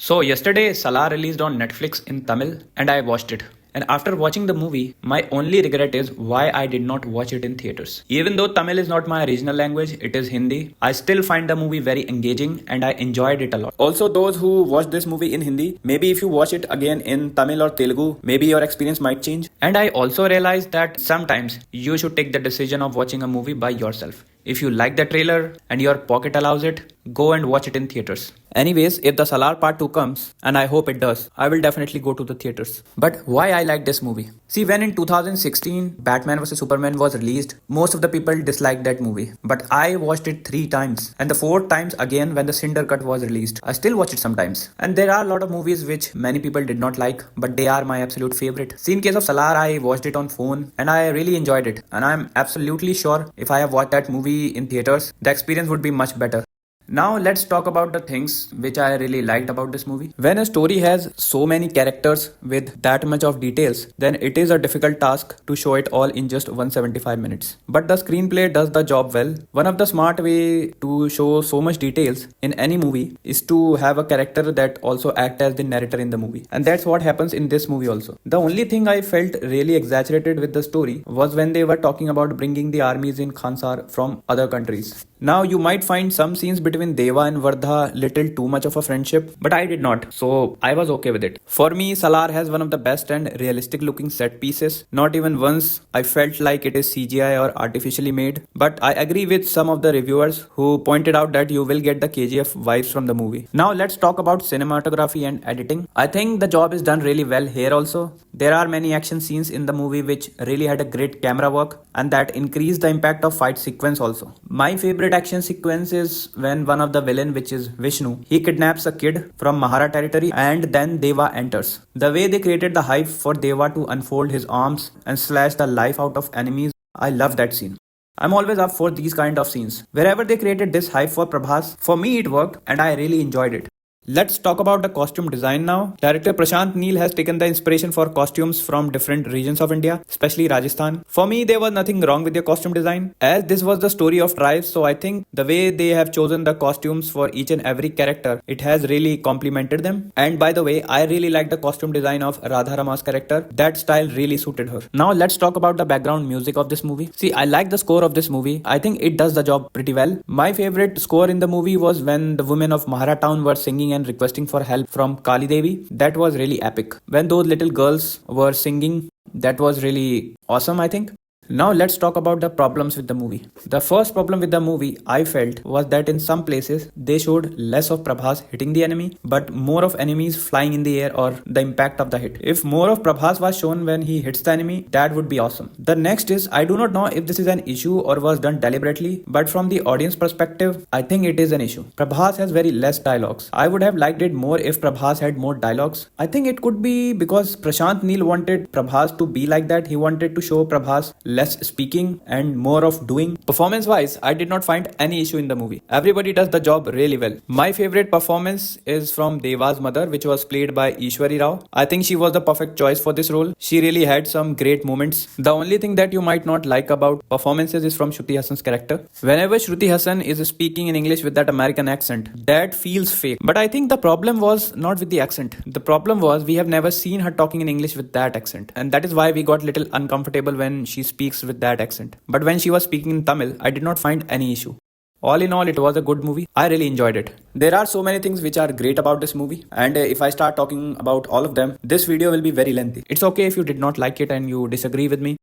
So yesterday SALAAR released on Netflix in Tamil and I watched it. And after watching the movie, my only regret is why I did not watch it in theaters. Even though Tamil is not my regional language, it is Hindi, I still find the movie very engaging and I enjoyed it a lot. Also, those who watched this movie in Hindi, maybe if you watch it again in Tamil or Telugu, maybe your experience might change. And I also realized that sometimes you should take the decision of watching a movie by yourself. If you like the trailer and your pocket allows it, go and watch it in theaters. Anyways, if the SALAAR Part 2 comes, and I hope it does, I will definitely go to the theaters. But why I like this movie? See, when in 2016 Batman vs Superman was released, most of the people disliked that movie. But I watched it 3 times, and the 4th times again when the Cinder Cut was released. I still watch it sometimes. And there are a lot of movies which many people did not like, but they are my absolute favorite. See, in case of SALAAR, I watched it on phone and I really enjoyed it. And I'm absolutely sure if I have watched that movie in theaters, the experience would be much better. Now let's talk about the things which I really liked about this movie. When a story has so many characters with that much of details, then it is a difficult task to show it all in just 175 minutes. But the screenplay does the job well. One of the smart way to show so much details in any movie is to have a character that also act as the narrator in the movie. And that's what happens in this movie also. The only thing I felt really exaggerated with the story was when they were talking about bringing the armies in Khansar from other countries. Now you might find some scenes between Deva and Vardha little too much of a friendship, but I did not, so I was okay with it. For me, SALAAR has one of the best and realistic looking set pieces. Not even once I felt like it is CGI or artificially made, but I agree with some of the reviewers who pointed out that you will get the KGF vibes from the movie. Now let's talk about cinematography and editing. I think the job is done really well here also. There are many action scenes in the movie which really had a great camera work and that increased the impact of fight sequence also. My favorite action sequence is when one of the villain, which is Vishnu, he kidnaps a kid from Mahara territory and then Deva enters. The way they created the hype for Deva to unfold his arms and slash the life out of enemies, I love that scene. I'm always up for these kind of scenes. Wherever they created this hype for Prabhas, for me it worked and I really enjoyed it. Let's talk about the costume design now. Director Prashant Neel has taken the inspiration for costumes from different regions of India, especially Rajasthan. For me, there was nothing wrong with their costume design, as this was the story of tribes, so I think the way they have chosen the costumes for each and every character, it has really complemented them. And by the way, I really like the costume design of Radha Rama's character. That style really suited her. Now let's talk about the background music of this movie. See, I like the score of this movie. I think it does the job pretty well. My favorite score in the movie was when the women of Mahara town were singing and requesting for help from Kali Devi. That was really epic. When those little girls were singing, that was really awesome, I think. Now let's talk about the problems with the movie. The first problem with the movie I felt was that in some places they showed less of Prabhas hitting the enemy but more of enemies flying in the air or the impact of the hit. If more of Prabhas was shown when he hits the enemy, that would be awesome. The next is, I do not know if this is an issue or was done deliberately, but from the audience perspective, I think it is an issue. Prabhas has very less dialogues. I would have liked it more if Prabhas had more dialogues. I think it could be because Prashant Neel wanted Prabhas to be like that. He wanted to show Prabhas less speaking and more of doing. Performance wise, I did not find any issue in the movie. Everybody does the job really well. My favorite performance is from Deva's mother, which was played by Ishwari Rao. I think she was the perfect choice for this role. She really had some great moments. The only thing that you might not like about performances is from Shruti Hassan's character. Whenever Shruti Hassan is speaking in English with that American accent, that feels fake. But I think the problem was not with the accent. The problem was we have never seen her talking in English with that accent. And that is why we got little uncomfortable when she speaks with that accent. But when she was speaking in Tamil, I did not find any issue. All in all, it was a good movie. I really enjoyed it. There are so many things which are great about this movie, and if I start talking about all of them, this video will be very lengthy. It's okay if you did not like it and you disagree with me.